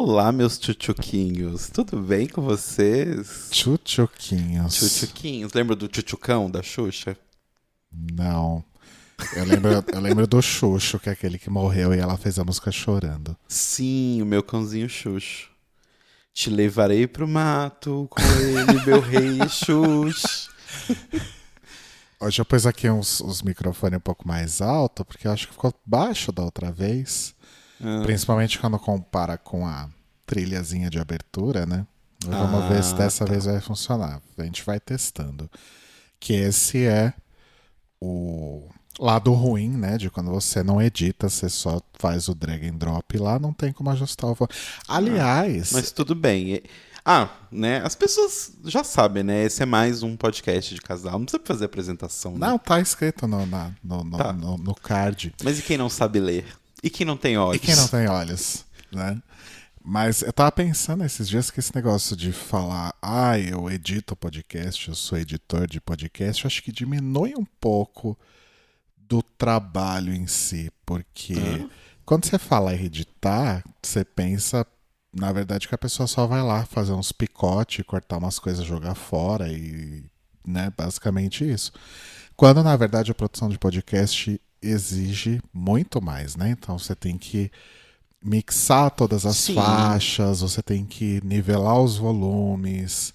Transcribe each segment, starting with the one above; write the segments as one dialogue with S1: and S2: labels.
S1: Olá, meus tchutchuquinhos. Tudo bem com vocês?
S2: Tchutchuquinhos.
S1: Tchutchuquinhos. Lembra do tchutchucão da Xuxa?
S2: Não. Eu lembro do Xuxo, que é aquele que morreu e ela fez a música chorando.
S1: Sim, o meu cãozinho Xuxo. Te levarei pro mato com ele, meu rei Xuxa.
S2: Hoje eu pus aqui uns microfones um pouco mais alto, porque eu acho que ficou baixo da outra vez. Principalmente quando compara com a trilhazinha de abertura, né? Vamos ver se dessa vez vai funcionar. A gente vai testando. Que esse é o lado ruim, né? De quando você não edita, você só faz o drag and drop lá, não tem como ajustar o volume. Aliás...
S1: Mas tudo bem. Né? As pessoas já sabem, né? Esse é mais um podcast de casal. Não precisa fazer apresentação, né?
S2: Não, tá escrito
S1: Tá.
S2: no card.
S1: Mas e quem não sabe ler? E quem não tem olhos?
S2: E quem não tem olhos, né? Mas eu tava pensando esses dias que esse negócio de falar, eu edito podcast, eu sou editor de podcast, eu acho que diminui um pouco do trabalho em si, porque quando você fala em editar, você pensa, na verdade, que a pessoa só vai lá fazer uns picotes, cortar umas coisas, jogar fora e, né, basicamente isso. Quando, na verdade, a produção de podcast exige muito mais, né? Então você tem que mixar todas as
S1: Sim.
S2: faixas, você tem que nivelar os volumes,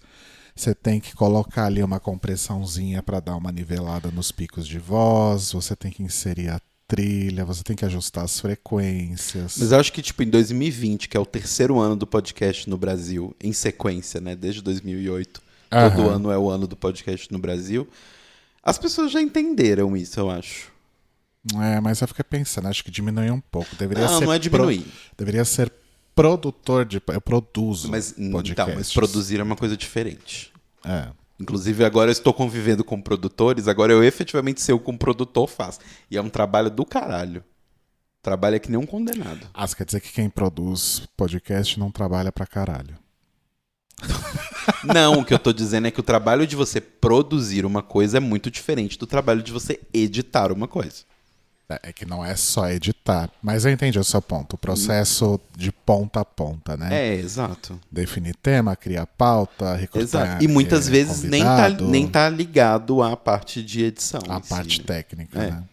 S2: você tem que colocar ali uma compressãozinha para dar uma nivelada nos picos de voz, você tem que inserir a trilha, você tem que ajustar as frequências.
S1: Mas eu acho que, tipo, em 2020, que é o terceiro ano do podcast no Brasil, em sequência, né? Desde 2008, todo ano é o ano do podcast no Brasil. As pessoas já entenderam isso, eu acho.
S2: Mas eu fiquei pensando, acho que diminuiu um pouco.
S1: Não é diminuir.
S2: Deveria ser produtor de... Eu produzo podcast.
S1: Então, mas produzir é uma coisa diferente.
S2: É.
S1: Inclusive, agora eu estou convivendo com produtores, agora eu efetivamente sei o que um produtor faz. E é um trabalho do caralho. Trabalho é que nem um condenado.
S2: Isso quer dizer que quem produz podcast não trabalha pra caralho.
S1: Não, o que eu tô dizendo é que o trabalho de você produzir uma coisa é muito diferente do trabalho de você editar uma coisa.
S2: É que não é só editar. Mas eu entendi o seu ponto. O processo de ponta a ponta, né?
S1: É, exato.
S2: Definir tema, criar pauta, recrutar.
S1: Exato. E muitas vezes
S2: convidado,
S1: nem tá ligado à parte de edição.
S2: a
S1: em si,
S2: parte
S1: né?
S2: técnica,
S1: É.
S2: né?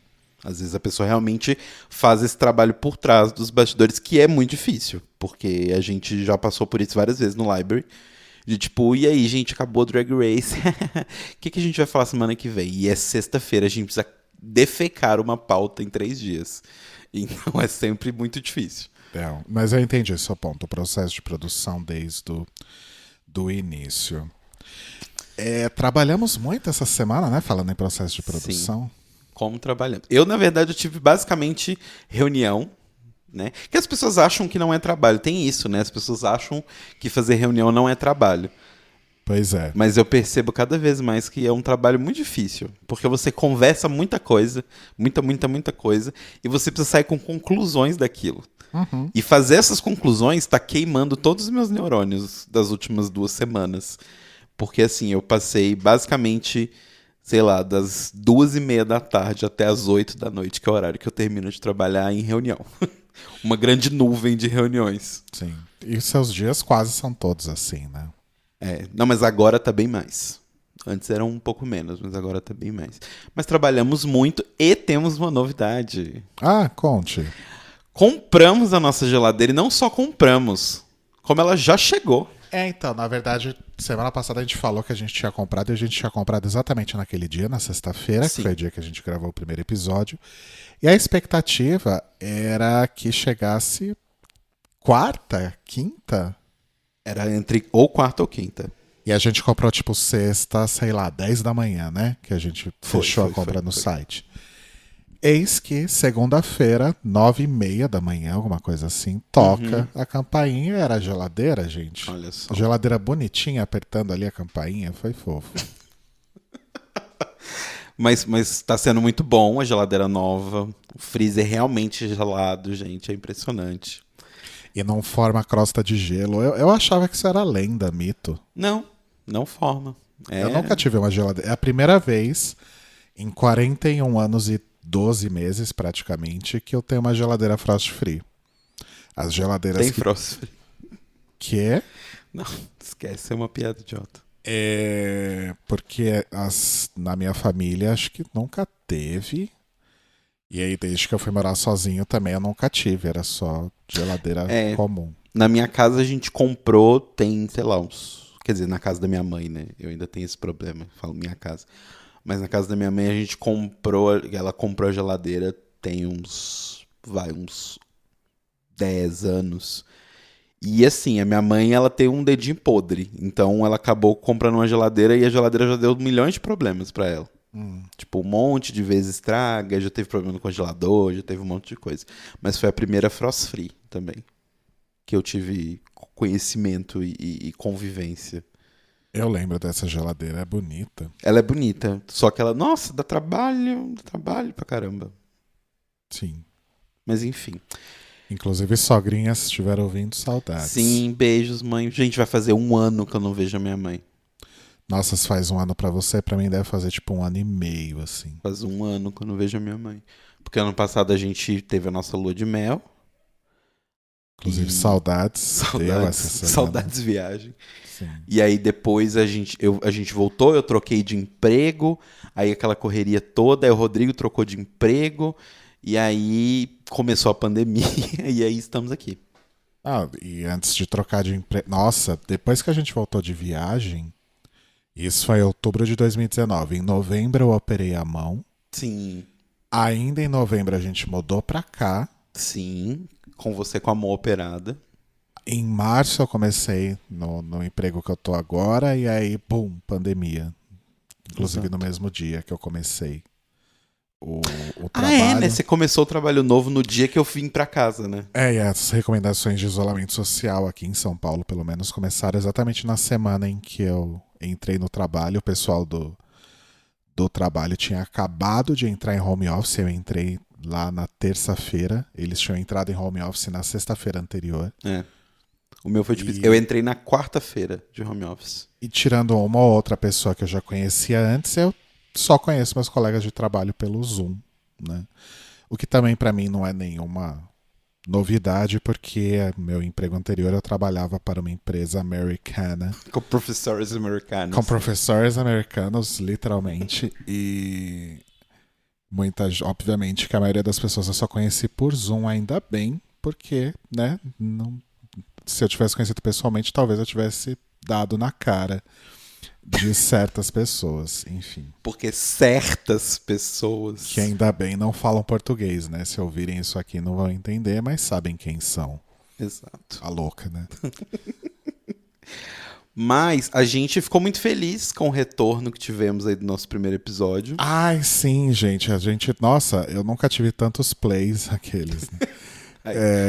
S1: Às vezes a pessoa realmente faz esse trabalho por trás dos bastidores, que é muito difícil. Porque a gente já passou por isso várias vezes no Library. De tipo, e aí, gente, acabou o Drag Race. O que a gente vai falar semana que vem? E é sexta-feira, a gente precisa defecar uma pauta em 3 dias. Então é sempre muito difícil.
S2: Mas eu entendi o seu ponto. O processo de produção desde do início. Trabalhamos muito essa semana, né? Falando em processo de produção.
S1: Sim. Como trabalhamos. Eu, na verdade, eu tive basicamente reunião, né? Que as pessoas acham que não é trabalho. Tem isso, né? As pessoas acham que fazer reunião não é trabalho.
S2: Pois é.
S1: Mas eu percebo cada vez mais que é um trabalho muito difícil. Porque você conversa muita coisa, muita coisa, e você precisa sair com conclusões daquilo.
S2: Uhum.
S1: E fazer essas conclusões está queimando todos os meus neurônios das últimas 2 semanas. Porque assim, eu passei basicamente, sei lá, das 2:30 da tarde até as 8 da noite, que é o horário que eu termino de trabalhar em reunião. Uma grande nuvem de reuniões.
S2: Sim. E seus dias quase são todos assim, né?
S1: Não, mas agora tá bem mais. Antes era um pouco menos, mas agora tá bem mais. Mas trabalhamos muito e temos uma novidade.
S2: Conte.
S1: Compramos a nossa geladeira e não só compramos, como ela já chegou.
S2: Então, na verdade, semana passada a gente falou que a gente tinha comprado e a gente tinha comprado exatamente naquele dia, na sexta-feira, que
S1: Sim.
S2: foi o dia que a gente gravou o primeiro episódio. E a expectativa era que chegasse quarta, quinta.
S1: Era entre ou quarta ou quinta.
S2: E a gente comprou tipo sexta, sei lá, 10 da manhã, né? Que a gente fechou a compra no site. Eis que segunda-feira, 9:30 da manhã, alguma coisa assim, toca a campainha. Era a geladeira, gente.
S1: Olha só.
S2: A geladeira bonitinha, apertando ali a campainha, foi fofo.
S1: Mas tá sendo muito bom a geladeira nova. O freezer realmente gelado, gente. É impressionante.
S2: E não forma crosta de gelo. Eu achava que isso era lenda, mito.
S1: Não forma.
S2: Eu nunca tive uma geladeira. É a primeira vez em 41 anos e 12 meses, praticamente, que eu tenho uma geladeira frost free. As geladeiras
S1: Tem frost free.
S2: quê?
S1: Não, esquece, é uma piada idiota.
S2: Porque na minha família acho que nunca teve. E aí, desde que eu fui morar sozinho também, eu nunca tive. Era só geladeira comum.
S1: Na minha casa a gente comprou, tem, sei lá, quer dizer, na casa da minha mãe, né? Eu ainda tenho esse problema, falo minha casa. Mas na casa da minha mãe a gente ela comprou a geladeira tem uns 10 anos. E assim, a minha mãe, ela tem um dedinho podre. Então ela acabou comprando uma geladeira e a geladeira já deu milhões de problemas pra ela. Tipo, um monte de vezes estraga, já teve problema no congelador, já teve um monte de coisa. Mas foi a primeira frost free também. Que eu tive conhecimento e convivência.
S2: Eu lembro dessa geladeira, é bonita.
S1: Ela é bonita, só que ela, nossa, dá trabalho pra caramba.
S2: Sim.
S1: Mas enfim.
S2: Inclusive, sogrinhas, se estiver ouvindo, saudades.
S1: Sim, beijos, mãe. Gente, vai fazer 1 ano que eu não vejo a minha mãe.
S2: Nossa, se faz 1 ano pra você, pra mim deve fazer tipo 1 ano e meio, assim.
S1: Faz 1 ano que eu não vejo a minha mãe. Porque ano passado a gente teve a nossa lua de mel.
S2: Inclusive, saudades. Deu essa semana.
S1: Saudades viagem.
S2: Sim.
S1: E aí depois a gente voltou, eu troquei de emprego, aí aquela correria toda, aí o Rodrigo trocou de emprego, e aí começou a pandemia, e aí estamos aqui.
S2: E antes de trocar de emprego... Nossa, depois que a gente voltou de viagem, isso foi em outubro de 2019. Em novembro eu operei a mão.
S1: Sim.
S2: Ainda em novembro a gente mudou pra cá.
S1: Sim, com você com a mão operada.
S2: Em março eu comecei no emprego que eu tô agora e aí, bum, pandemia. Inclusive no mesmo dia que eu comecei o trabalho.
S1: Né? Você começou o trabalho novo no dia que eu vim pra casa, né?
S2: E as recomendações de isolamento social aqui em São Paulo, pelo menos, começaram exatamente na semana em que eu entrei no trabalho. O pessoal do trabalho tinha acabado de entrar em home office, eu entrei lá na terça-feira. Eles tinham entrado em home office na sexta-feira anterior.
S1: O meu foi tipo, eu entrei na quarta-feira de home office.
S2: E tirando uma ou outra pessoa que eu já conhecia antes, eu só conheço meus colegas de trabalho pelo Zoom, né? O que também pra mim não é nenhuma novidade, porque meu emprego anterior eu trabalhava para uma empresa americana.
S1: Com professores americanos.
S2: Com professores americanos, literalmente. E obviamente que a maioria das pessoas eu só conheci por Zoom, ainda bem, porque, né, se eu tivesse conhecido pessoalmente, talvez eu tivesse dado na cara de certas pessoas, enfim.
S1: Porque certas pessoas...
S2: Que ainda bem não falam português, né? Se ouvirem isso aqui não vão entender, mas sabem quem são. Exato. A louca, né?
S1: Mas a gente ficou muito feliz com o retorno que tivemos aí do nosso primeiro episódio.
S2: Ai, sim, gente. Nossa, eu nunca tive tantos plays aqueles. Né?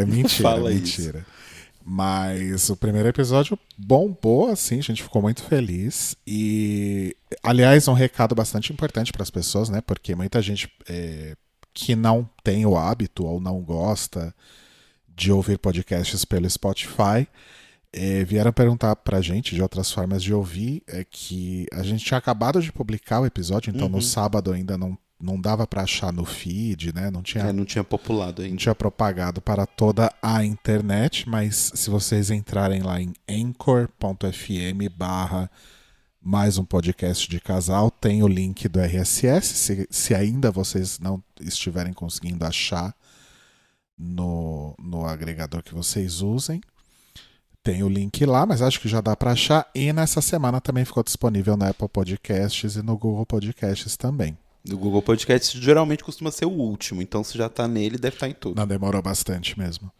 S2: Mentira, mentira. Isso. Mas o primeiro episódio bombou, assim, a gente ficou muito feliz. E, aliás, um recado bastante importante para as pessoas, né? Porque muita gente que não tem o hábito ou não gosta de ouvir podcasts pelo Spotify vieram perguntar pra gente de outras formas de ouvir, que a gente tinha acabado de publicar o episódio, então no sábado ainda não dava pra achar no feed, né? Não tinha
S1: populado ainda.
S2: Não tinha propagado para toda a internet, mas se vocês entrarem lá em anchor.fm/ mais um podcast de casal, tem o link do RSS, se ainda vocês não estiverem conseguindo achar no agregador que vocês usem. Tem o link lá, mas acho que já dá para achar. E nessa semana também ficou disponível no Apple Podcasts e no Google Podcasts também.
S1: No Google Podcasts geralmente costuma ser o último, então se já tá nele, deve estar em tudo.
S2: Não, demorou bastante mesmo.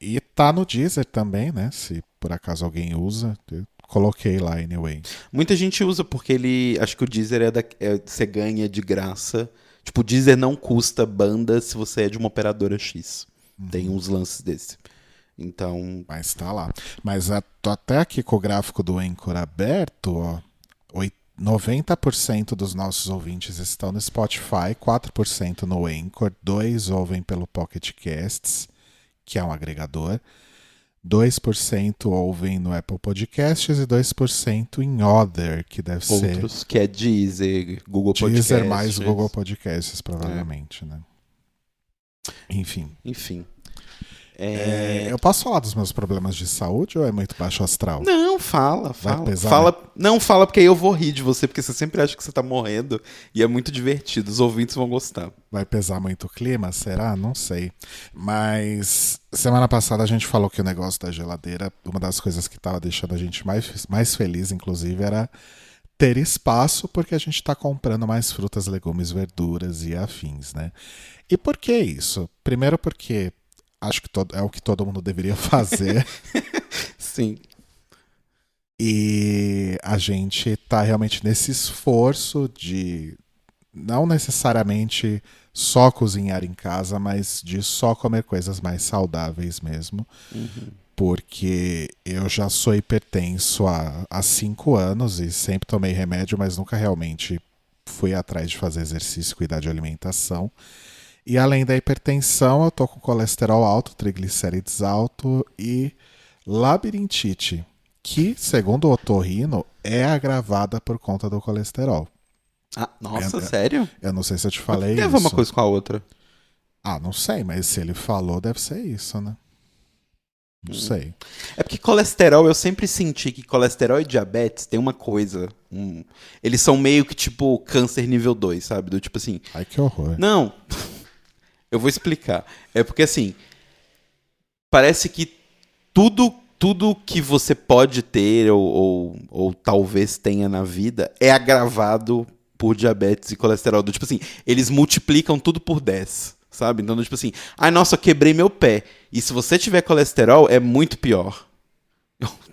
S2: E tá no Deezer também, né? Se por acaso alguém usa, eu coloquei lá anyway.
S1: Muita gente usa porque acho que o Deezer você ganha de graça. Tipo, o Deezer não custa banda se você é de uma operadora X. Tem uns lances desse. Então...
S2: Mas tá lá. Mas tô até aqui com o gráfico do Anchor aberto, ó. 90% dos nossos ouvintes estão no Spotify, 4% no Anchor, 2% ouvem pelo Pocket Casts, que é um agregador, 2% ouvem no Apple Podcasts e 2% em Other, que deve ser...
S1: Outros, que é Deezer, Google Podcasts.
S2: Deezer mais Google Podcasts, provavelmente, né? Enfim. Eu posso falar dos meus problemas de saúde ou é muito baixo astral?
S1: Não, fala.
S2: Vai pesar,
S1: Fala, não, fala porque aí eu vou rir de você, porque você sempre acha que você tá morrendo e é muito divertido. Os ouvintes vão gostar.
S2: Vai pesar muito o clima? Será? Não sei. Mas semana passada a gente falou que o negócio da geladeira, uma das coisas que tava deixando a gente mais feliz, inclusive, era ter espaço, porque a gente tá comprando mais frutas, legumes, verduras e afins, né? E por que isso? Primeiro porque acho que é o que todo mundo deveria fazer.
S1: Sim.
S2: E a gente tá realmente nesse esforço de não necessariamente só cozinhar em casa, mas de só comer coisas mais saudáveis mesmo.
S1: Uhum.
S2: Porque eu já sou hipertenso há 5 anos e sempre tomei remédio, mas nunca realmente fui atrás de fazer exercício e cuidar de alimentação. E além da hipertensão, eu tô com colesterol alto, triglicérides alto e labirintite, que, segundo o otorrino, é agravada por conta do colesterol.
S1: Ah, nossa,
S2: Eu-
S1: sério?
S2: Eu não sei se eu te
S1: Mas
S2: falei
S1: tem a ver uma
S2: isso.
S1: coisa com a outra.
S2: Ah, não sei, mas se ele falou, deve ser isso, né? Não sei.
S1: É porque colesterol, eu sempre senti que colesterol e diabetes tem uma coisa. Eles são meio que tipo câncer nível 2, sabe? Do tipo assim.
S2: Ai, que horror.
S1: Não, eu vou explicar. É porque assim, parece que tudo que você pode ter ou talvez tenha na vida é agravado por diabetes e colesterol. Do tipo assim, eles multiplicam tudo por 10, sabe? Então, do tipo assim, ai, nossa, eu quebrei meu pé. E se você tiver colesterol, é muito pior.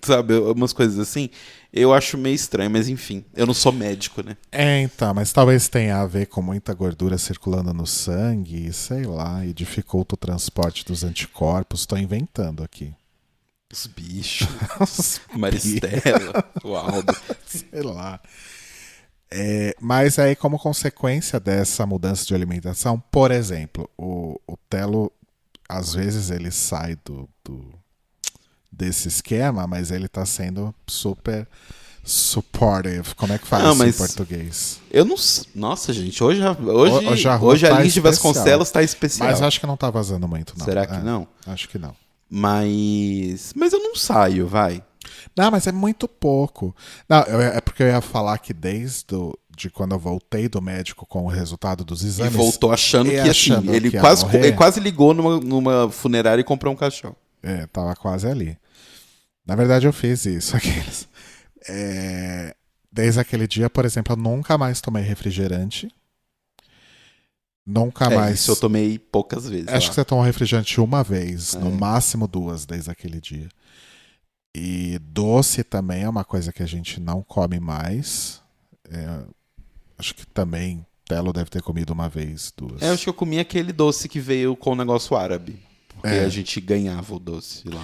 S1: Sabe? Umas coisas assim. Eu acho meio estranho, mas enfim, eu não sou médico, né?
S2: Então, mas talvez tenha a ver com muita gordura circulando no sangue, sei lá, e dificulta o transporte dos anticorpos. Tô inventando aqui.
S1: Os bichos, Maristela, o Aldo.
S2: Sei lá. Mas aí, como consequência dessa mudança de alimentação, por exemplo, o Telo, às vezes ele sai desse esquema, mas ele tá sendo super supportive. Como é que fala
S1: Não,
S2: isso em
S1: mas
S2: português?
S1: eu não. Nossa, gente, hoje
S2: Hoje a rua
S1: hoje a
S2: tá
S1: Liz de
S2: especial.
S1: Vasconcelos tá especial.
S2: Mas acho que não tá vazando muito, não.
S1: Será que não?
S2: Acho que não.
S1: Mas eu não saio, vai.
S2: Não, mas é muito pouco. Não, é porque eu ia falar que de quando eu voltei do médico com o resultado dos
S1: E
S2: exames.
S1: voltou achando que
S2: achando
S1: assim, ele
S2: que ia
S1: quase,
S2: morrer.
S1: ele quase ligou numa funerária e comprou um caixão.
S2: Tava quase ali. Na verdade, eu fiz isso. Aqueles. Desde aquele dia, por exemplo, eu nunca mais tomei refrigerante. Nunca mais.
S1: Isso eu tomei poucas vezes.
S2: Acho
S1: lá.
S2: que você tomou refrigerante uma vez, no máximo 2, desde aquele dia. E doce também é uma coisa que a gente não come mais. Acho que também Telo deve ter comido uma vez, 2.
S1: Eu acho que eu comi aquele doce que veio com o negócio árabe. Porque a gente ganhava o doce lá.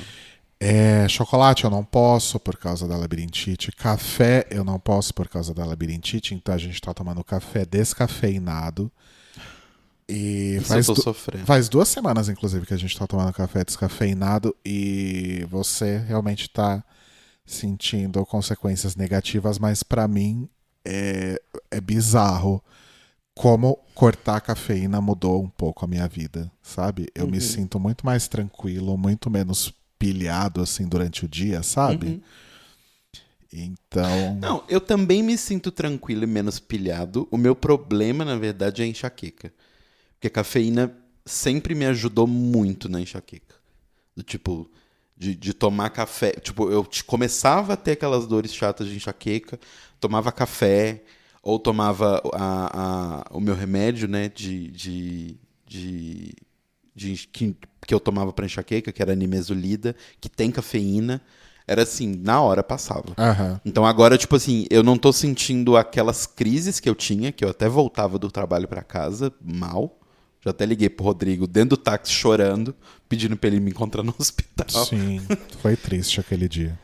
S2: Chocolate eu não posso por causa da labirintite. Café eu não posso por causa da labirintite. Então a gente tá tomando café descafeinado. E
S1: Isso eu tô sofrendo.
S2: faz 2 semanas, inclusive, que a gente tá tomando café descafeinado. E você realmente tá sentindo consequências negativas. Mas pra mim é bizarro como cortar a cafeína mudou um pouco a minha vida, sabe? Eu me sinto muito mais tranquilo, muito menos pilhado assim durante o dia, sabe? Então.
S1: Não, eu também me sinto tranquilo e menos pilhado. O meu problema, na verdade, é a enxaqueca. Porque a cafeína sempre me ajudou muito na enxaqueca. Do tipo, de tomar café. Tipo, eu começava a ter aquelas dores chatas de enxaqueca, tomava café, ou tomava o meu remédio, né, que eu tomava pra enxaqueca, que era a nimesulida, que tem cafeína. Era assim, na hora passava. Então agora, tipo assim, eu não tô sentindo aquelas crises que eu tinha, que eu até voltava do trabalho pra casa mal. Já até liguei pro Rodrigo dentro do táxi chorando, pedindo pra ele me encontrar no hospital.
S2: Sim, foi triste aquele dia.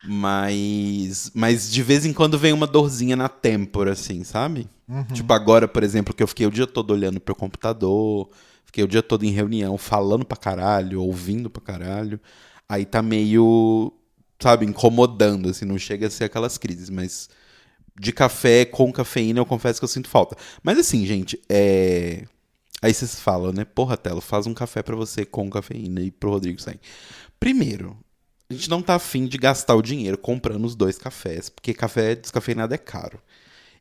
S1: Mas de vez em quando vem uma dorzinha na têmpora, assim, sabe? Tipo agora, por exemplo, que eu fiquei o dia todo olhando pro computador, fiquei o dia todo em reunião, falando pra caralho, ouvindo pra caralho. Aí tá meio, sabe, incomodando, assim, não chega a ser aquelas crises, mas de café com cafeína eu confesso que eu sinto falta. Mas assim, gente, Aí vocês falam, né? Porra, Telo, faz um café pra você com cafeína e pro Rodrigo sem. Primeiro, a gente não tá afim de gastar o dinheiro comprando os 2 cafés, porque café descafeinado é caro.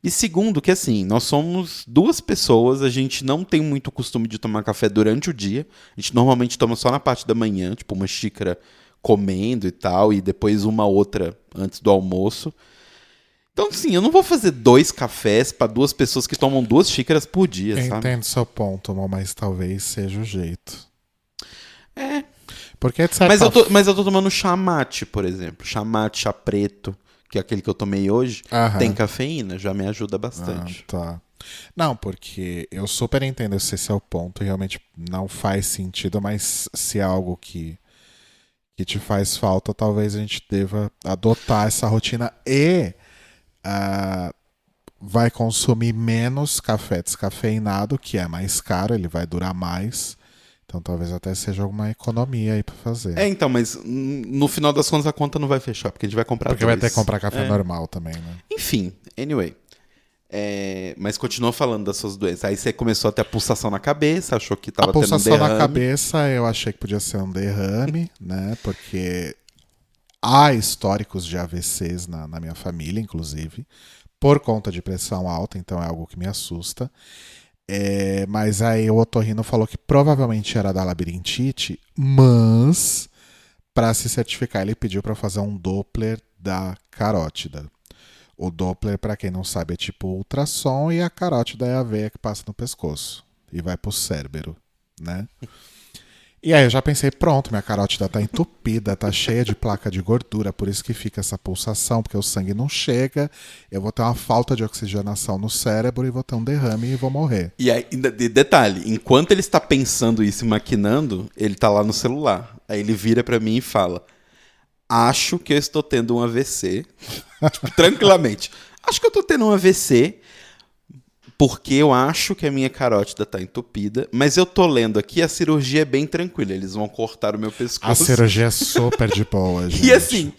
S1: E segundo, que assim, nós somos 2 pessoas, a gente não tem muito costume de tomar café durante o dia. A gente normalmente toma só na parte da manhã, tipo uma xícara comendo e tal, e depois uma outra antes do almoço. Então, assim, eu não vou fazer 2 cafés pra 2 pessoas que tomam 2 xícaras por dia,
S2: Eu
S1: sabe?
S2: entendo seu ponto, mas talvez seja o jeito.
S1: É.
S2: Porque de certa
S1: Mas eu tô tomando chá mate, por exemplo. Chá mate, chá preto, que é aquele que eu tomei hoje.
S2: Aham.
S1: Tem cafeína, já me ajuda bastante.
S2: Tá. Não, porque eu super entendo se esse é o ponto e realmente não faz sentido, mas se é algo que te faz falta, talvez a gente deva adotar essa rotina e vai consumir menos café descafeinado, que é mais caro, ele vai durar mais. Então talvez até seja alguma economia aí pra fazer.
S1: É, então, mas no final das contas a conta não vai fechar, porque a gente vai comprar
S2: Porque
S1: 2.
S2: vai ter que comprar café normal também, né?
S1: Enfim, anyway. Mas continua falando das suas doenças. Aí você começou a ter a pulsação na cabeça, achou que tava
S2: A
S1: tendo um
S2: pulsação
S1: derrame.
S2: na cabeça eu achei que podia ser um derrame, né? Porque há históricos de AVCs na minha família, inclusive, por conta de pressão alta, então é algo que me assusta. Mas aí o otorrino falou que provavelmente era da labirintite, mas para se certificar ele pediu para fazer um Doppler da carótida. O Doppler, para quem não sabe, é tipo ultrassom e a carótida é a veia que passa no pescoço e vai pro cérebro, né? E aí eu já pensei, pronto, minha carótida tá entupida, tá cheia de placa de gordura, por isso que fica essa pulsação, porque o sangue não chega, eu vou ter uma falta de oxigenação no cérebro e vou ter um derrame e vou morrer.
S1: E aí, detalhe, enquanto ele está pensando isso e maquinando, ele tá lá no celular. Aí ele vira pra mim e fala: acho que eu estou tendo um AVC. Tipo, tranquilamente. Acho que eu tô tendo um AVC porque eu acho que a minha carótida tá entupida, mas eu tô lendo aqui, a cirurgia é bem tranquila, eles vão cortar o meu pescoço.
S2: A cirurgia é super de boa, gente.
S1: E assim,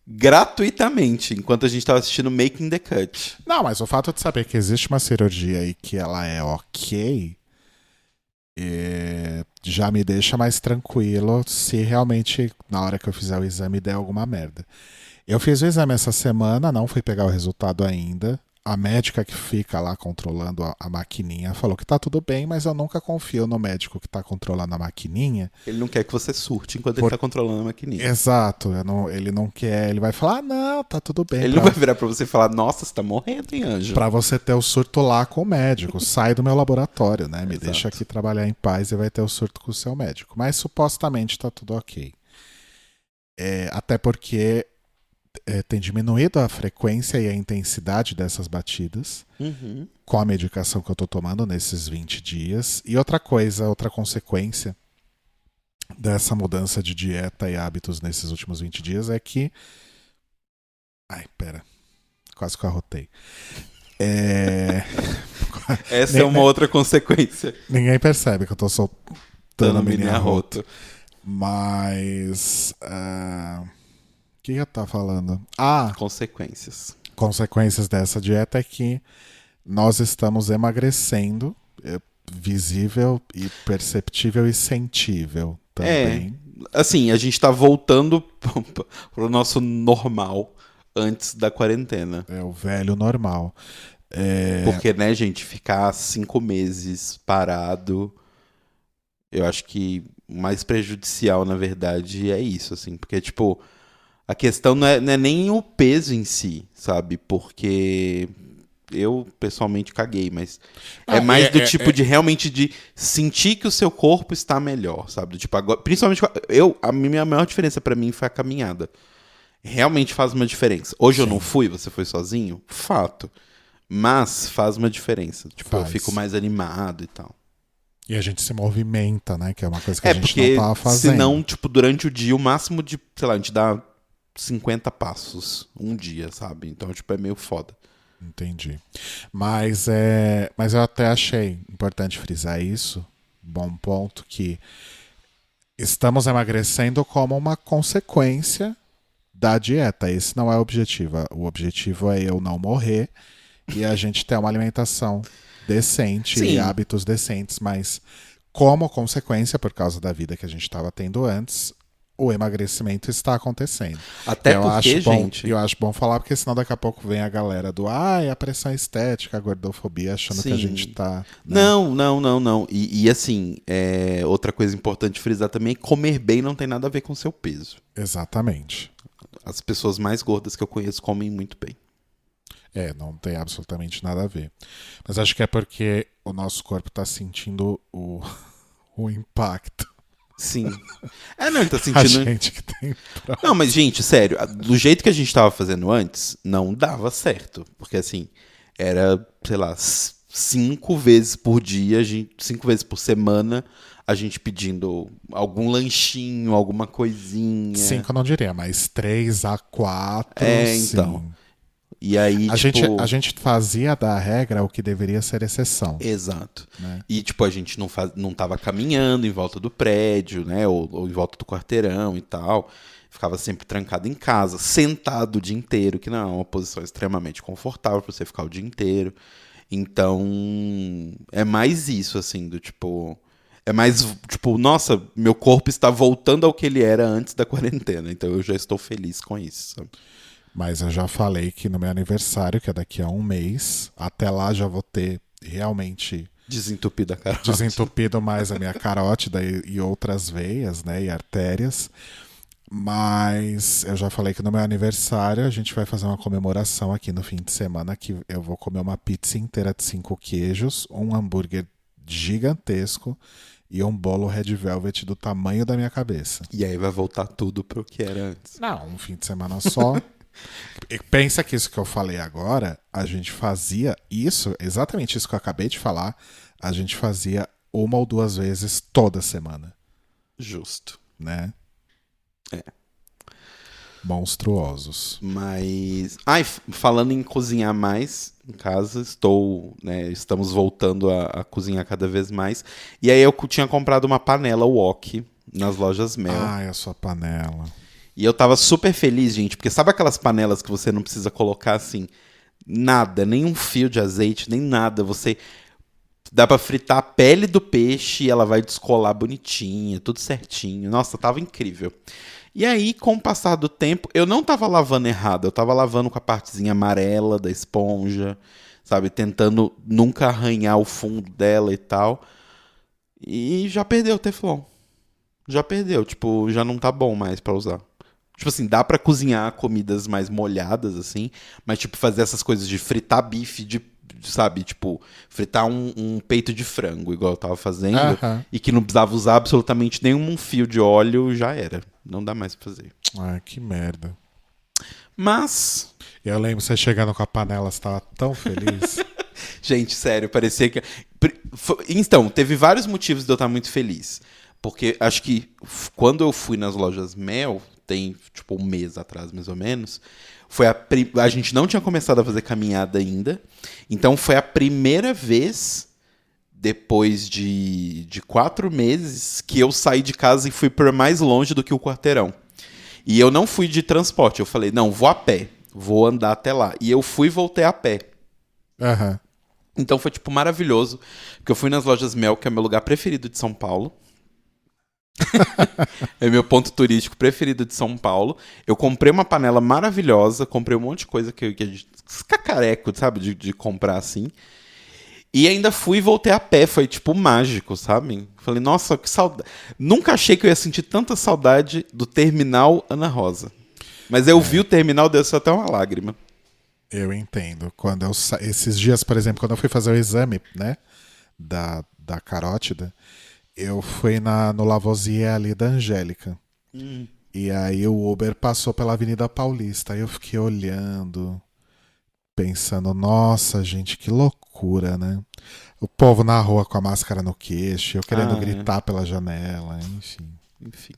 S1: gratuitamente, enquanto a gente tava assistindo Making the Cut.
S2: Não, mas o fato de saber que existe uma cirurgia e que ela é ok, já me deixa mais tranquilo se realmente, na hora que eu fizer o exame, der alguma merda. Eu fiz o exame essa semana, não fui pegar o resultado ainda. A médica que fica lá controlando a maquininha falou que tá tudo bem, mas eu nunca confio no médico que tá controlando a maquininha.
S1: Ele não quer que você surte enquanto ele tá controlando a maquininha.
S2: Exato, ele não quer, ele vai falar, não, tá tudo bem.
S1: Ele não vai virar pra você e falar, nossa, você tá morrendo, hein, anjo?
S2: Pra você ter o surto lá com o médico, sai do meu laboratório, né? Me
S1: Exato.
S2: deixa aqui trabalhar em paz e vai ter o surto com o seu médico. Mas supostamente tá tudo ok. Até porque tem diminuído a frequência e a intensidade dessas batidas com a medicação que eu tô tomando nesses 20 dias. E outra coisa, outra consequência dessa mudança de dieta e hábitos nesses últimos 20 dias é que... Ai, pera. Quase que eu arrotei.
S1: Essa é uma outra consequência.
S2: Ninguém percebe que eu tô soltando mini
S1: arroto.
S2: Mas... O que eu tava falando? Consequências dessa dieta é que nós estamos emagrecendo, visível e perceptível e sentível também.
S1: Assim, a gente tá voltando pro nosso normal antes da quarentena.
S2: É o velho normal.
S1: Porque, né, gente, ficar 5 meses parado, eu acho que o mais prejudicial, na verdade, é isso, assim. Porque, tipo... A questão não é nem o peso em si, sabe? Porque eu, pessoalmente, caguei, mas é mais do tipo de realmente de sentir que o seu corpo está melhor, sabe? Tipo, agora, principalmente, a minha maior diferença pra mim foi a caminhada. Realmente faz uma diferença. Hoje eu não fui, você foi sozinho? Fato. Mas faz uma diferença. Tipo, eu fico mais animado e tal.
S2: E a gente se movimenta, né? Que é uma coisa que a gente não tava fazendo.
S1: Senão, tipo, durante o dia, o máximo de, sei lá, a gente dá 50 passos um dia, sabe? Então, tipo, é meio foda.
S2: Entendi. Mas eu até achei importante frisar isso. Bom ponto, que estamos emagrecendo como uma consequência da dieta. Esse não é o objetivo. O objetivo é eu não morrer e a gente ter uma alimentação decente
S1: Sim.
S2: e hábitos decentes, mas como consequência, por causa da vida que a gente estava tendo antes, o emagrecimento está acontecendo.
S1: Até porque, gente...
S2: Eu acho bom falar, porque senão daqui a pouco vem a galera do a pressão estética, a gordofobia, achando que a gente tá... Né?
S1: Não. E assim, outra coisa importante frisar também é que comer bem não tem nada a ver com seu peso.
S2: Exatamente.
S1: As pessoas mais gordas que eu conheço comem muito bem.
S2: Não tem absolutamente nada a ver. Mas acho que é porque o nosso corpo tá sentindo o impacto.
S1: Sim. Não, ele tá
S2: A
S1: sentindo...
S2: gente que tem...
S1: Não, mas gente, sério, do jeito que a gente tava fazendo antes, não dava certo. Porque assim, era, sei lá, 5 vezes por dia, 5 vezes por semana, a gente pedindo algum lanchinho, alguma coisinha.
S2: 5 eu não diria, mas 3 a 4,
S1: então.
S2: sim.
S1: E aí,
S2: A gente fazia da regra o que deveria ser exceção.
S1: Exato.
S2: Né?
S1: E, tipo, a gente não tava caminhando em volta do prédio, né? Ou em volta do quarteirão e tal. Ficava sempre trancado em casa, sentado o dia inteiro, que não é uma posição extremamente confortável pra você ficar o dia inteiro. Então, é mais isso, assim, do tipo... É mais, tipo, nossa, meu corpo está voltando ao que ele era antes da quarentena. Então, eu já estou feliz com isso, sabe?
S2: Mas eu já falei que no meu aniversário, que é daqui a um mês, até lá já vou ter realmente
S1: Desentupido a carótida.
S2: Desentupido mais a minha carótida e outras veias, né, e artérias. Mas eu já falei que no meu aniversário a gente vai fazer uma comemoração aqui no fim de semana, que eu vou comer uma pizza inteira de 5 queijos, um hambúrguer gigantesco e um bolo Red Velvet do tamanho da minha cabeça.
S1: E aí vai voltar tudo pro que era antes.
S2: Não, um fim de semana só. E pensa que isso que eu falei agora, a gente fazia isso, exatamente isso que eu acabei de falar, a gente fazia 1 ou 2 vezes toda semana.
S1: Justo.
S2: Né? Monstruosos.
S1: Mas... falando em cozinhar mais em casa, estamos voltando a cozinhar cada vez mais. E aí eu tinha comprado uma panela wok nas lojas Mel.
S2: A sua panela.
S1: E eu tava super feliz, gente, porque sabe aquelas panelas que você não precisa colocar, assim, nada, nem um fio de azeite, nem nada. Você dá pra fritar a pele do peixe e ela vai descolar bonitinha, tudo certinho. Nossa, tava incrível. E aí, com o passar do tempo, eu não tava lavando errado, eu tava lavando com a partezinha amarela da esponja, sabe, tentando nunca arranhar o fundo dela e tal. E já perdeu o Teflon. Já perdeu, tipo, já não tá bom mais pra usar. Tipo assim, dá pra cozinhar comidas mais molhadas, assim, mas, tipo, fazer essas coisas de fritar bife, sabe? Tipo, fritar um peito de frango, igual eu tava fazendo, e que não precisava usar absolutamente nenhum fio de óleo, já era. Não dá mais pra fazer.
S2: Que merda.
S1: Mas...
S2: Eu lembro você chegando com a panela, você tava tão feliz.
S1: Gente, sério, parecia que... Então, teve vários motivos de eu estar muito feliz. Porque acho que quando eu fui nas lojas Mel... tem, tipo, um mês atrás, mais ou menos, a gente não tinha começado a fazer caminhada ainda, então foi a primeira vez, depois de 4 meses, que eu saí de casa e fui por mais longe do que o quarteirão. E eu não fui de transporte, eu falei, não, vou a pé, vou andar até lá. E eu fui e voltei a pé. Então foi, tipo, maravilhoso, porque eu fui nas lojas Mel, que é o meu lugar preferido de São Paulo. É meu ponto turístico preferido de São Paulo. Eu comprei uma panela maravilhosa, comprei um monte de coisa que a gente... cacareco, sabe? De comprar assim. E ainda fui e voltei a pé. Foi tipo mágico, sabe? Falei, nossa, que saudade. Nunca achei que eu ia sentir tanta saudade do terminal Ana Rosa. Mas eu vi o terminal, deu até uma lágrima.
S2: Eu entendo. Esses dias, por exemplo, quando eu fui fazer o exame, né? Da carótida, eu fui no Lavoisier ali da Angélica. E aí o Uber passou pela Avenida Paulista. Aí eu fiquei olhando, pensando, nossa, gente, que loucura, né? O povo na rua com a máscara no queixo, eu querendo gritar pela janela, enfim.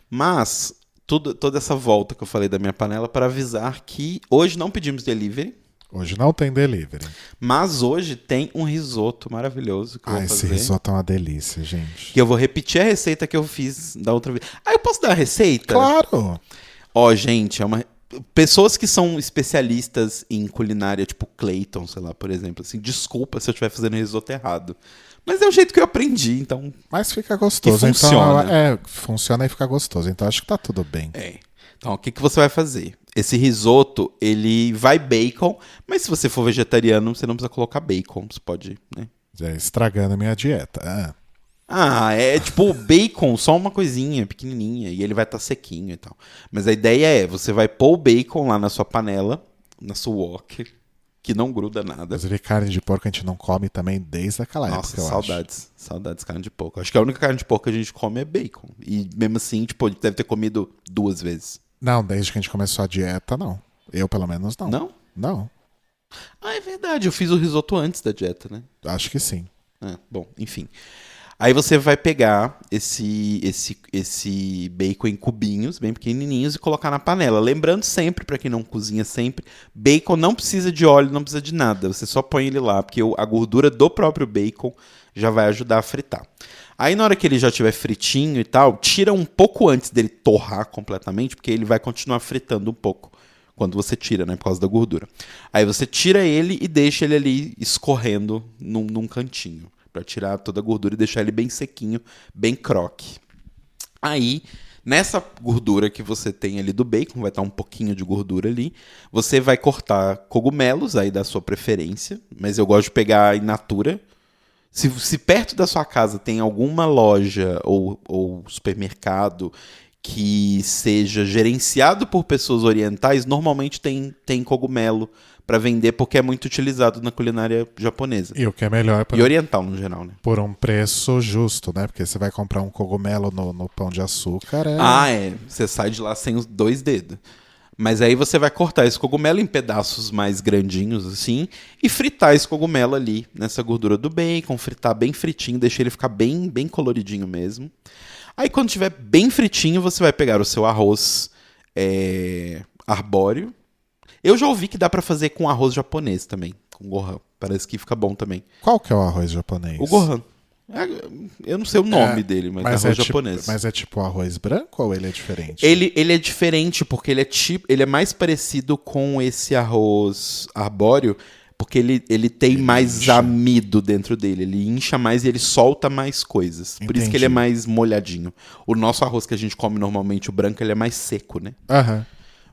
S1: Mas, toda essa volta que eu falei da minha panela para avisar que hoje não pedimos delivery.
S2: Hoje não tem delivery.
S1: Mas hoje tem um risoto maravilhoso que eu vou fazer.
S2: Esse risoto é uma delícia, gente.
S1: Que eu vou repetir a receita que eu fiz da outra vez. Eu posso dar a receita?
S2: Claro!
S1: Gente, pessoas que são especialistas em culinária, tipo Clayton, sei lá, por exemplo, assim, desculpa se eu estiver fazendo risoto errado. Mas é o jeito que eu aprendi, então...
S2: Mas fica gostoso.
S1: E funciona.
S2: Então, funciona e fica gostoso. Então acho que tá tudo bem.
S1: Então, o que você vai fazer? Esse risoto, ele vai bacon, mas se você for vegetariano, você não precisa colocar bacon. Você pode, né?
S2: Estragando a minha dieta.
S1: É tipo bacon, só uma coisinha pequenininha, e ele vai estar sequinho e tal. Mas a ideia você vai pôr o bacon lá na sua panela, na sua wok, que não gruda nada.
S2: Inclusive, carne de porco a gente não come também desde aquela época.
S1: Nossa, saudades. Saudades de carne de porco. Acho que a única carne de porco que a gente come é bacon. E mesmo assim, tipo, a gente deve ter comido 2 vezes.
S2: Não, desde que a gente começou a dieta, não. Eu, pelo menos, não.
S1: Não?
S2: Não.
S1: É verdade. Eu fiz o risoto antes da dieta, né?
S2: Acho que sim.
S1: Bom, enfim. Aí você vai pegar esse bacon em cubinhos, bem pequenininhos, e colocar na panela. Lembrando sempre, para quem não cozinha sempre, bacon não precisa de óleo, não precisa de nada. Você só põe ele lá, porque a gordura do próprio bacon já vai ajudar a fritar. Aí na hora que ele já estiver fritinho e tal, tira um pouco antes dele torrar completamente, porque ele vai continuar fritando um pouco quando você tira, né, por causa da gordura. Aí você tira ele e deixa ele ali escorrendo num cantinho, para tirar toda a gordura e deixar ele bem sequinho, bem croque. Aí, nessa gordura que você tem ali do bacon, vai estar um pouquinho de gordura ali, você vai cortar cogumelos aí da sua preferência, mas eu gosto de pegar in natura. Se perto da sua casa tem alguma loja ou supermercado que seja gerenciado por pessoas orientais, normalmente tem cogumelo para vender, porque é muito utilizado na culinária japonesa.
S2: E o que é melhor...
S1: E oriental, no geral, né?
S2: Por um preço justo, né? Porque você vai comprar um cogumelo no pão de açúcar...
S1: Você sai de lá sem os 2 dedos. Mas aí você vai cortar esse cogumelo em pedaços mais grandinhos, assim, e fritar esse cogumelo ali, nessa gordura do bacon, fritar bem fritinho, deixar ele ficar bem, bem coloridinho mesmo. Aí quando tiver bem fritinho, você vai pegar o seu arroz arbóreo. Eu já ouvi que dá pra fazer com arroz japonês também, com gohan. Parece que fica bom também.
S2: Qual que é o arroz japonês?
S1: O gohan. Eu não sei o nome dele, mas arroz japonês.
S2: Mas é tipo arroz branco ou ele é diferente?
S1: Ele é diferente porque ele é mais parecido com esse arroz arbóreo, porque ele tem mais
S2: incha.
S1: amido dentro dele. Ele incha mais e ele solta mais coisas. Por isso que ele é mais molhadinho. O nosso arroz que a gente come normalmente, o branco, ele é mais seco, né?
S2: Aham.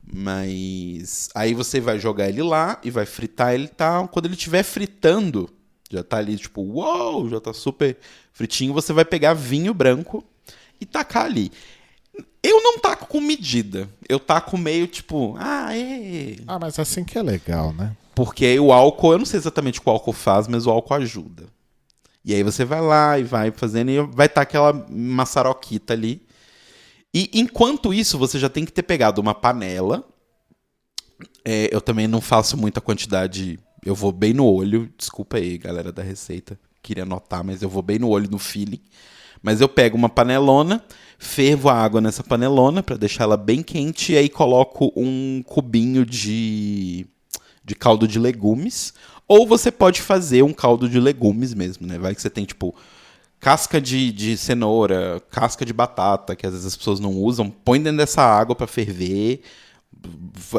S1: Mas aí você vai jogar ele lá e vai fritar ele e tal. Quando ele estiver fritando, já tá ali tipo, uou, já tá super fritinho, você vai pegar vinho branco e tacar ali. Eu não taco com medida. Eu taco meio tipo,
S2: mas assim que é legal, né?
S1: Porque aí o álcool, eu não sei exatamente o que o álcool faz, mas o álcool ajuda. E aí você vai lá e vai fazendo e vai estar aquela maçaroquita ali. E enquanto isso, você já tem que ter pegado uma panela. Eu também não faço muita quantidade. Eu vou bem no olho. Desculpa aí, galera da receita. Queria anotar, mas eu vou bem no olho, no feeling. Mas eu pego uma panelona, fervo a água nessa panelona para deixar ela bem quente. E aí coloco um cubinho de caldo de legumes. Ou você pode fazer um caldo de legumes mesmo, né? Vai que você tem, tipo... casca de cenoura, casca de batata, que às vezes as pessoas não usam, põe dentro dessa água para ferver.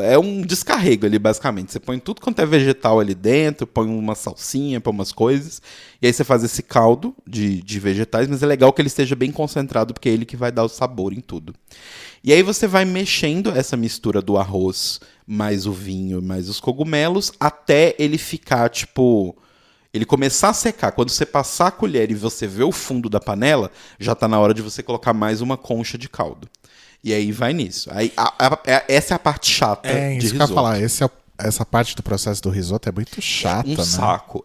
S1: É um descarrego ali, basicamente. Você põe tudo quanto é vegetal ali dentro, põe uma salsinha, põe umas coisas, e aí você faz esse caldo de vegetais, mas é legal que ele esteja bem concentrado, porque é ele que vai dar o sabor em tudo. E aí você vai mexendo essa mistura do arroz, mais o vinho, mais os cogumelos, até ele ficar, tipo... ele começar a secar. Quando você passar a colher e você vê o fundo da panela, já está na hora de você colocar mais uma concha de caldo. E aí vai nisso. Aí, essa é a parte chata de risoto.
S2: Que eu ia falar. Essa parte do processo do risoto é muito chata, né?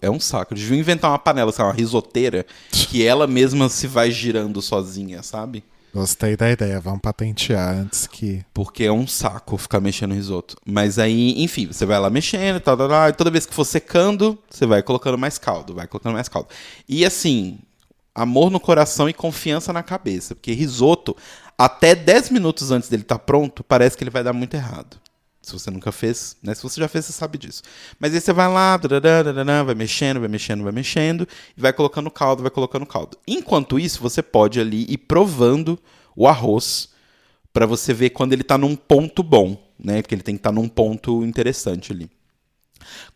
S1: É um saco. Devia inventar uma panela, sabe, uma risoteira, que ela mesma se vai girando sozinha, sabe?
S2: Gostei da ideia, vamos patentear antes que...
S1: Porque é um saco ficar mexendo no risoto. Mas aí, enfim, você vai lá mexendo e toda vez que for secando, você vai colocando mais caldo, E assim, amor no coração e confiança na cabeça. Porque risoto, até 10 minutos antes dele estar pronto, parece que ele vai dar muito errado. Se você nunca fez, né? Se você já fez, você sabe disso. Mas aí você vai lá, vai mexendo, e vai colocando caldo. Enquanto isso, você pode ali ir provando o arroz para você ver quando ele tá num ponto bom. né? Porque ele tem que estar num ponto interessante ali.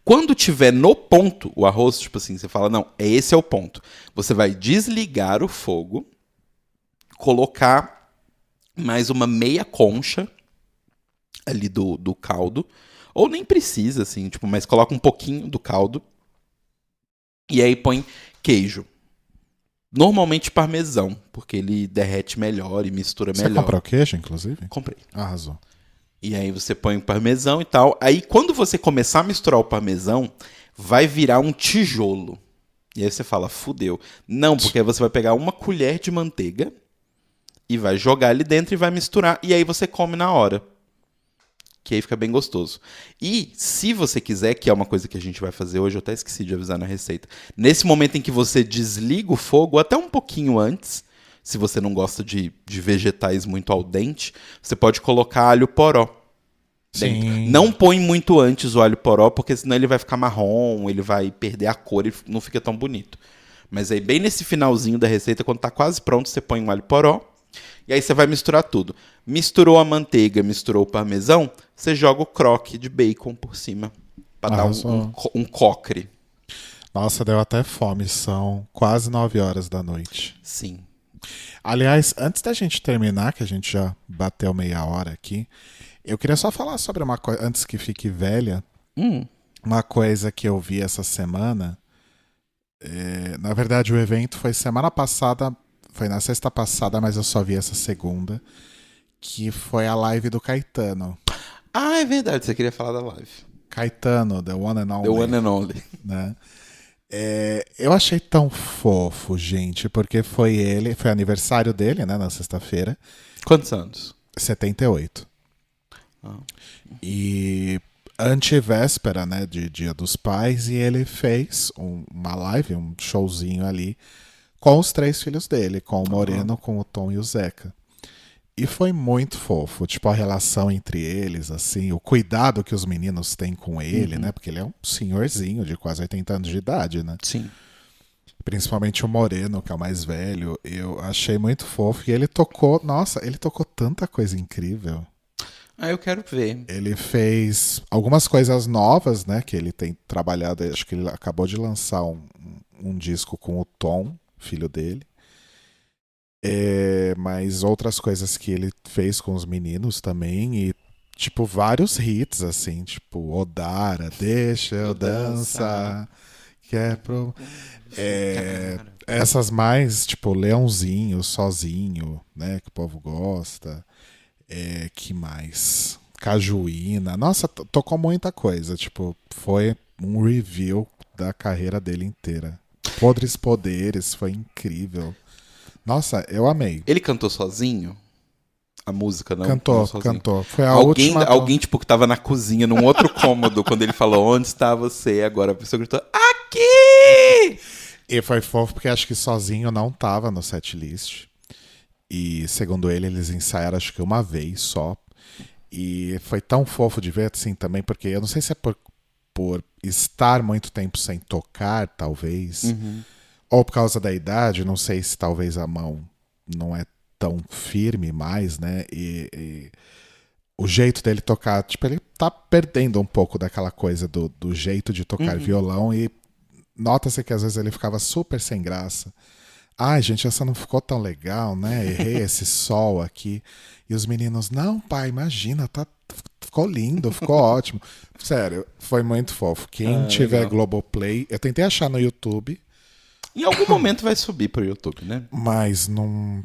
S1: Quando tiver no ponto o arroz, tipo assim, você fala, não, esse é o ponto. Você vai desligar o fogo, colocar mais uma meia concha ali do caldo. Ou nem precisa, assim, tipo, mas coloca um pouquinho do caldo. E aí põe queijo. Normalmente parmesão, porque ele derrete melhor e mistura melhor.
S2: Você comprou queijo, inclusive?
S1: Comprei.
S2: Arrasou.
S1: E aí você põe o parmesão e tal. Aí quando você começar a misturar o parmesão, vai virar um tijolo. E aí você fala, fudeu. Não, porque aí você vai pegar uma colher de manteiga e vai jogar ali dentro e vai misturar. E aí você come na hora. Que aí fica bem gostoso. E se você quiser, que é uma coisa que a gente vai fazer hoje, eu até esqueci de avisar na receita. Nesse momento em que você desliga o fogo, até um pouquinho antes, se você não gosta de vegetais muito al dente, você pode colocar alho poró dentro.
S2: Sim.
S1: Não põe muito antes o alho poró, porque senão ele vai ficar marrom, ele vai perder a cor e não fica tão bonito. Mas aí bem nesse finalzinho da receita, quando tá quase pronto, você põe um alho poró. E aí você vai misturar tudo. Misturou a manteiga, misturou o parmesão, você joga o croque de bacon por cima. Pra dar um cocre.
S2: Nossa, deu até fome. São quase 9 horas da noite.
S1: Sim.
S2: Aliás, antes da gente terminar, que a gente já bateu meia hora aqui, eu queria só falar sobre uma coisa, antes que fique velha, uma coisa que eu vi essa semana. Na verdade, o evento foi semana passada, foi na sexta passada, mas eu só vi essa segunda, que foi a live do Caetano.
S1: Ah, é verdade, você queria falar da live.
S2: Caetano, The One and Only.
S1: The One and Only.
S2: Né? Eu achei tão fofo, gente, porque foi aniversário dele, né, na sexta-feira.
S1: Quantos anos?
S2: 78.
S1: Ah.
S2: E antevéspera, né, de Dia dos Pais, e ele fez uma live, um showzinho ali, com os 3 filhos dele, com o Moreno, com o Tom e o Zeca. E foi muito fofo, tipo, a relação entre eles, assim, o cuidado que os meninos têm com ele, né? Porque ele é um senhorzinho de quase 80 anos de idade, né?
S1: Sim.
S2: Principalmente o Moreno, que é o mais velho, eu achei muito fofo. E ele tocou tanta coisa incrível.
S1: Ah, eu quero ver.
S2: Ele fez algumas coisas novas, né? Que ele tem trabalhado, acho que ele acabou de lançar um disco com o Tom, filho dele. Mas outras coisas que ele fez com os meninos também. E, tipo, vários hits, assim. Tipo, Odara, Deixa eu dançar. Que é pro... essas mais, tipo, Leãozinho, Sozinho, né? Que o povo gosta. Que mais? Cajuína. Nossa, tocou muita coisa. Tipo, foi um review da carreira dele inteira. Podres Poderes, foi incrível. Nossa, eu amei.
S1: Ele cantou sozinho? A música, não?
S2: Cantou. Foi a
S1: alguém,
S2: última.
S1: Alguém, tipo, que tava na cozinha, num outro cômodo, quando ele falou, onde está você? Agora a pessoa gritou, aqui!
S2: E foi fofo porque acho que sozinho não tava no setlist. E, segundo ele, eles ensaiaram acho que uma vez só. E foi tão fofo de ver, assim, também, porque eu não sei se é por estar muito tempo sem tocar, talvez. Ou por causa da idade, não sei se talvez a mão não é tão firme mais, né? E o jeito dele tocar, tipo, ele tá perdendo um pouco daquela coisa do jeito de tocar violão e nota-se que às vezes ele ficava super sem graça. Ai, gente, essa não ficou tão legal, né? Errei esse sol aqui. E os meninos, não, pai, imagina, ficou lindo, ficou ótimo. Sério, foi muito fofo. Quem tiver
S1: legal.
S2: Globoplay, eu tentei achar no YouTube.
S1: Em algum momento vai subir pro YouTube, né?
S2: Mas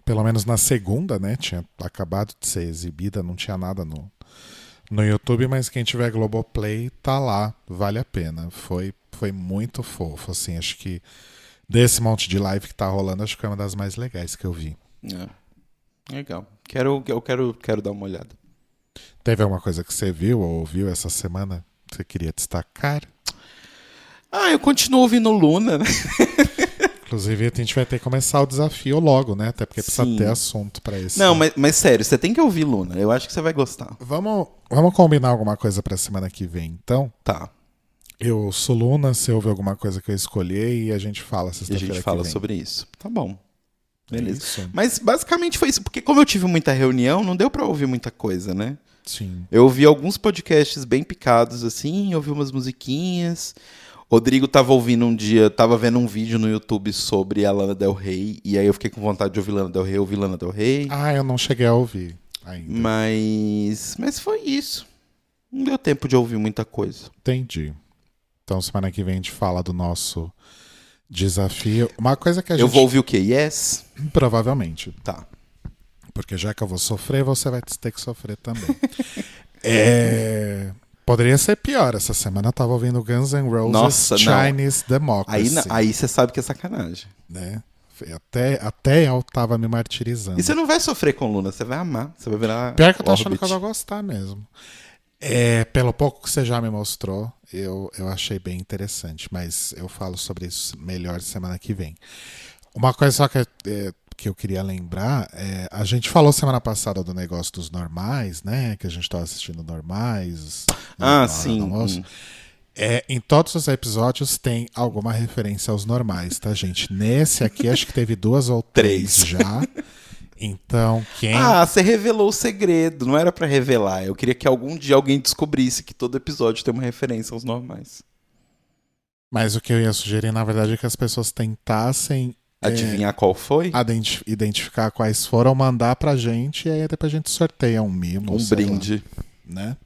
S2: pelo menos na segunda, né? Tinha acabado de ser exibida, não tinha nada no YouTube, mas quem tiver Globoplay tá lá, vale a pena. Foi muito fofo, assim, acho que desse monte de live que tá rolando, acho que é uma das mais legais que eu vi.
S1: Legal. Eu quero dar uma olhada.
S2: Teve alguma coisa que você viu ou ouviu essa semana que você queria destacar?
S1: Eu continuo ouvindo Luna, né?
S2: Inclusive, a gente vai ter que começar o desafio logo, né? Até porque precisa
S1: Sim.
S2: ter assunto pra isso.
S1: Não, mas sério, você tem que ouvir Luna. Eu acho que você vai gostar.
S2: Vamos combinar alguma coisa pra semana que vem, então?
S1: Tá.
S2: Eu sou Luna, você ouve alguma coisa que eu escolhi e a gente fala
S1: E a
S2: sexta-feira
S1: gente fala
S2: que vem.
S1: sobre isso. Tá bom. Beleza.
S2: Isso.
S1: Mas basicamente foi isso. Porque como eu tive muita reunião, não deu pra ouvir muita coisa, né?
S2: Sim.
S1: Eu ouvi alguns podcasts bem picados, assim, ouvi umas musiquinhas. Rodrigo tava ouvindo um dia, tava vendo um vídeo no YouTube sobre a Lana Del Rey, e aí eu fiquei com vontade de ouvir Lana Del Rey, ouvir Lana Del Rey.
S2: Ah, eu não cheguei a ouvir ainda.
S1: Mas foi isso. Não deu tempo de ouvir muita coisa.
S2: Entendi. Então, semana que vem a gente fala do nosso desafio. Uma coisa que a gente...
S1: Eu vou ouvir o quê? Yes?
S2: Provavelmente.
S1: Tá.
S2: Porque já que eu vou sofrer, você vai ter que sofrer também. Poderia ser pior. Essa semana eu tava ouvindo Guns N' Roses.
S1: Nossa,
S2: Chinese Democracy.
S1: Aí você sabe que é sacanagem.
S2: Né? Até eu tava me martirizando.
S1: E você não vai sofrer com Luna, você vai amar. Você vai virar.
S2: Pior que eu tô achando
S1: Orbit.
S2: que eu vou gostar mesmo. Pelo pouco que você já me mostrou, eu achei bem interessante. Mas eu falo sobre isso melhor semana que vem. Uma coisa só que eu queria lembrar, a gente falou semana passada do negócio dos normais, né? Que a gente tava assistindo normais.
S1: Sim.
S2: Em todos os episódios tem alguma referência aos normais, tá, gente? Nesse aqui, acho que teve 2 ou 3 já. Então, quem...
S1: você revelou o segredo. Não era pra revelar. Eu queria que algum dia alguém descobrisse que todo episódio tem uma referência aos normais.
S2: Mas o que eu ia sugerir, na verdade, é que as pessoas tentassem...
S1: Adivinhar qual foi?
S2: Identificar quais foram, mandar pra gente, e aí depois a gente sorteia um mimo.
S1: Um brinde.
S2: Lá, né?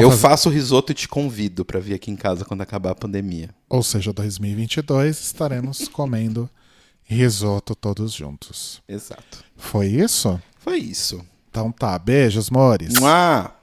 S1: Eu faço risoto e te convido pra vir aqui em casa quando acabar a pandemia.
S2: Ou seja, 2022 estaremos comendo risoto todos juntos.
S1: Exato.
S2: Foi isso?
S1: Foi isso.
S2: Então tá, beijos, mores.
S1: Mua!